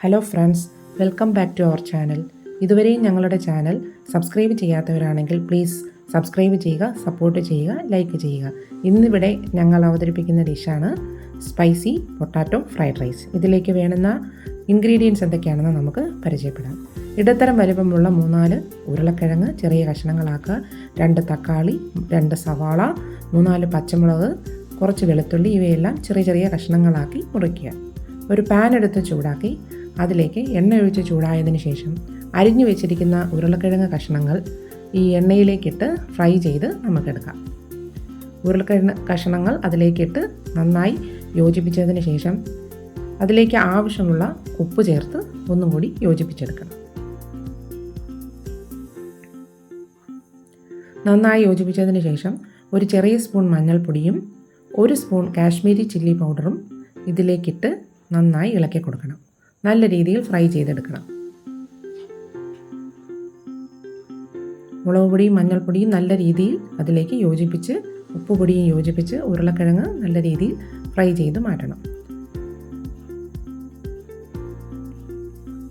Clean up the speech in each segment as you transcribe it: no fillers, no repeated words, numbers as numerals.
Hello friends, welcome back to our channel. ഇതുവരെയും ഞങ്ങളുടെ channel subscribe ചെയ്യാത്തവരാണെങ്കിൽ പ്ലീസ് സബ്സ്ക്രൈബ് ചെയ്യുക, സപ്പോർട്ട് ചെയ്യുക, ലൈക്ക് ചെയ്യുക. ഇന്നിവിടെ ഞങ്ങൾ അവതരിപ്പിക്കുന്ന ഡിഷാണ് സ്പൈസി പൊട്ടാറ്റോ ഫ്രൈഡ് റൈസ്. ഇതിലേക്ക് വേണ്ടുന്ന ഇൻഗ്രീഡിയൻസ് എന്തൊക്കെയാണെന്ന് നമുക്ക് പരിചയപ്പെടാം. ഇടത്തരം വലിപ്പമുള്ള 3-4 ഉരുളക്കിഴങ്ങ് ചെറിയ കഷ്ണങ്ങളാക്കുക, 2 തക്കാളി, 2 സവാള, 3-4 പച്ചമുളക്, കുറച്ച് വെളുത്തുള്ളി, ഇവയെല്ലാം ചെറിയ ചെറിയ കഷ്ണങ്ങളാക്കി മുറിക്കുക. ഒരു പാൻ എടുത്ത് ചൂടാക്കി അതിലേക്ക് എണ്ണ ഒഴിച്ച് ചൂടായതിനു ശേഷം അരിഞ്ഞു വെച്ചിരിക്കുന്ന ഉരുളക്കിഴങ്ങ് കഷ്ണങ്ങൾ ഈ എണ്ണയിലേക്കിട്ട് ഫ്രൈ ചെയ്ത് നമുക്കെടുക്കാം. ഉരുളക്കിഴങ്ങ് കഷ്ണങ്ങൾ അതിലേക്കിട്ട് നന്നായി യോജിപ്പിച്ചതിന് ശേഷം അതിലേക്ക് ആവശ്യമുള്ള ഉപ്പ് ചേർത്ത് ഒന്നും കൂടി യോജിപ്പിച്ചെടുക്കണം. നന്നായി യോജിപ്പിച്ചതിന് ശേഷം ഒരു ചെറിയ സ്പൂൺ മഞ്ഞൾപ്പൊടിയും 1 സ്പൂൺ കാശ്മീരി ചില്ലി പൗഡറും ഇതിലേക്കിട്ട് നന്നായി ഇളക്കി കൊടുക്കണം. നല്ല രീതിയിൽ ഫ്രൈ ചെയ്തെടുക്കണം. മുളക് പൊടിയും മഞ്ഞൾപ്പൊടിയും നല്ല രീതിയിൽ അതിലേക്ക് യോജിപ്പിച്ച്, ഉപ്പുപൊടിയും യോജിപ്പിച്ച് ഉരുളക്കിഴങ്ങ് നല്ല രീതിയിൽ ഫ്രൈ ചെയ്ത് മാറ്റണം.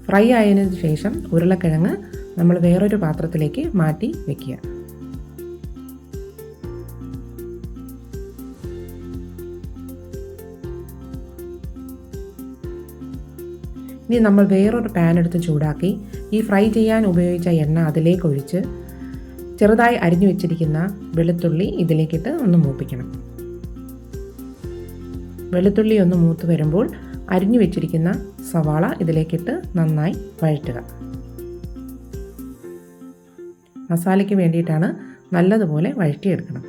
ഫ്രൈ ആയതിനു ശേഷം ഉരുളക്കിഴങ്ങ് നമ്മൾ വേറൊരു പാത്രത്തിലേക്ക് മാറ്റി വയ്ക്കുക. ഇനി നമ്മൾ വേറൊരു പാൻ എടുത്ത് ചൂടാക്കി ഈ ഫ്രൈ ചെയ്യാൻ ഉപയോഗിച്ച എണ്ണ അതിലേക്ക് ഒഴിച്ച് ചെറുതായി അരിഞ്ഞു വെച്ചിരിക്കുന്ന വെളുത്തുള്ളി ഇതിലേക്കിട്ട് ഒന്ന് മൂപ്പിക്കണം. വെളുത്തുള്ളി ഒന്ന് മൂത്ത് വരുമ്പോൾ അരിഞ്ഞു വെച്ചിരിക്കുന്ന സവാള ഇതിലേക്കിട്ട് നന്നായി വഴറ്റുക. മസാലയ്ക്ക് വേണ്ടിയിട്ടാണ്, നല്ലതുപോലെ വഴറ്റിയെടുക്കണം.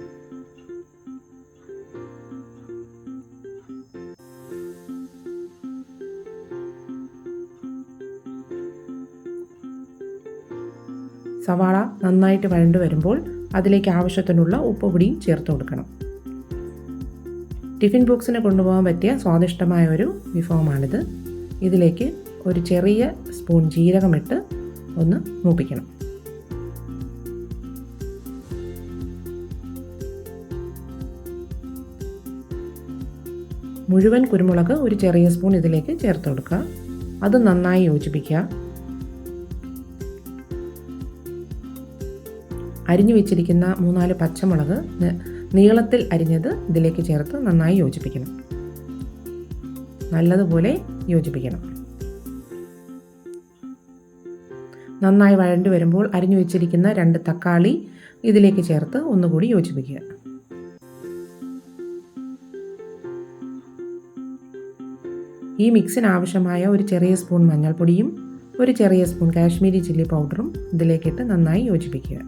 സവാള നന്നായിട്ട് വഴണ്ടു വരുമ്പോൾ അതിലേക്ക് ആവശ്യത്തിനുള്ള ഉപ്പുപൊടിയും ചേർത്ത് കൊടുക്കണം. ടിഫിൻ ബോക്സിന് കൊണ്ടുപോകാൻ പറ്റിയ സ്വാദിഷ്ടമായ ഒരു വിഭവമാണിത്. ഇതിലേക്ക് ഒരു ചെറിയ സ്പൂൺ ജീരകമിട്ട് ഒന്ന് മൂപ്പിക്കണം. മുഴുവൻ കുരുമുളക് ഒരു ചെറിയ സ്പൂൺ ഇതിലേക്ക് ചേർത്ത് കൊടുക്കുക. അത് നന്നായി യോജിപ്പിക്കുക. അരിഞ്ഞു വെച്ചിരിക്കുന്ന 3-4 പച്ചമുളക് നീളത്തിൽ അരിഞ്ഞത് ഇതിലേക്ക് ചേർത്ത് നന്നായി യോജിപ്പിക്കണം. നല്ലതുപോലെ യോജിപ്പിക്കണം. നന്നായി വഴണ്ടു വരുമ്പോൾ അരിഞ്ഞു വെച്ചിരിക്കുന്ന 2 തക്കാളി ഇതിലേക്ക് ചേർത്ത് ഒന്നുകൂടി യോജിപ്പിക്കുക. ഈ മിക്സിന് ആവശ്യമായ ഒരു ചെറിയ സ്പൂൺ മഞ്ഞൾപ്പൊടിയും ഒരു ചെറിയ സ്പൂൺ കാശ്മീരി ചില്ലി പൗഡറും ഇതിലേക്കിട്ട് നന്നായി യോജിപ്പിക്കുക.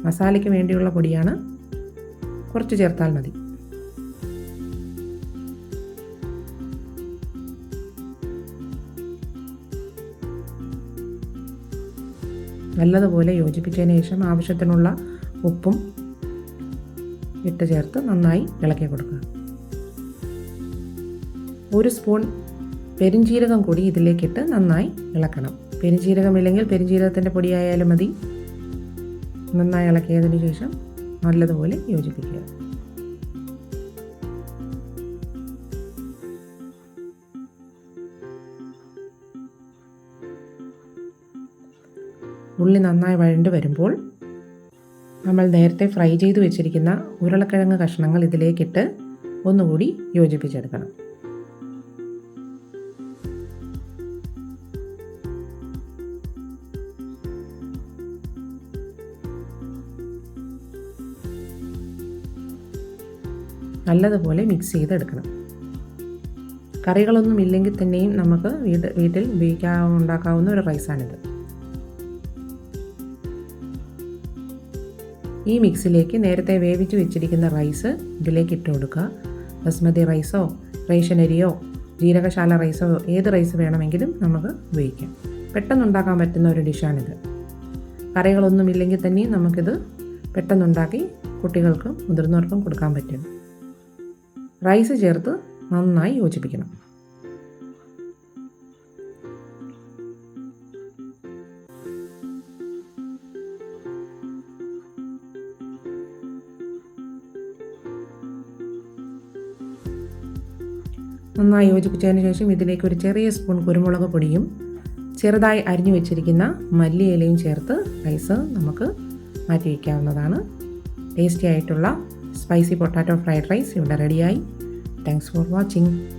മസാലയ്ക്ക് വേണ്ടിയുള്ള പൊടിയാണ്, കുറച്ച് ചേർത്താൽ മതി. നല്ലതുപോലെ യോജിപ്പിച്ചതിന് ശേഷം ആവശ്യത്തിനുള്ള ഉപ്പും ഇട്ട് ചേർത്ത് നന്നായി ഇളക്കി കൊടുക്കുക. 1 സ്പൂൺ പെരുംജീരകം കൂടി ഇതിലേക്കിട്ട് നന്നായി ഇളക്കണം. പെരുംജീരകമില്ലെങ്കിൽ പെരുംജീരകത്തിൻ്റെ പൊടിയായാലും മതി. നന്നായി ഇളക്കിയതിന് ശേഷം നല്ലതുപോലെ യോജിപ്പിക്കുക. ഉള്ളി നന്നായി വഴണ്ടു വരുമ്പോൾ നമ്മൾ നേരത്തെ ഫ്രൈ ചെയ്ത് വെച്ചിരിക്കുന്ന ഉരുളക്കിഴങ്ങ് കഷ്ണങ്ങൾ ഇതിലേക്കിട്ട് ഒന്നുകൂടി യോജിപ്പിച്ചെടുക്കണം. നല്ലതുപോലെ മിക്സ് ചെയ്തെടുക്കണം. കറികളൊന്നും ഇല്ലെങ്കിൽ തന്നെയും നമുക്ക് വീട്ടിൽ ഉണ്ടാക്കാവുന്ന ഒരു റൈസാണിത്. ഈ മിക്സിലേക്ക് നേരത്തെ വേവിച്ച് വെച്ചിരിക്കുന്ന റൈസ് ഇതിലേക്ക് ഇട്ട് കൊടുക്കുക. ബസ്മതി റൈസോ റേഷൻ അരിയോ ജീരകശാല റൈസോ ഏത് റൈസ് വേണമെങ്കിലും നമുക്ക് ഉപയോഗിക്കാം. പെട്ടെന്നുണ്ടാക്കാൻ പറ്റുന്ന ഒരു ഡിഷാണിത്. കറികളൊന്നും ഇല്ലെങ്കിൽ തന്നെയും നമുക്കിത് പെട്ടെന്നുണ്ടാക്കി കുട്ടികൾക്കും മുതിർന്നവർക്കും കൊടുക്കാൻ പറ്റും. റൈസ് ചേർത്ത് നന്നായി യോജിപ്പിക്കണം. നന്നായി യോജിപ്പിച്ചതിന് ശേഷം ഇതിലേക്ക് ഒരു ചെറിയ സ്പൂൺ കുരുമുളക് പൊടിയും ചെറുതായി അരിഞ്ഞു വെച്ചിരിക്കുന്ന മല്ലിയിലയും ചേർത്ത് റൈസ് നമുക്ക് മാറ്റി വയ്ക്കാവുന്നതാണ്. ടേസ്റ്റി ആയിട്ടുള്ള സ്പൈസി പൊട്ടാറ്റോ ഫ്രൈഡ് റൈസ് ഇവിടെ റെഡിയായി. Thanks for watching.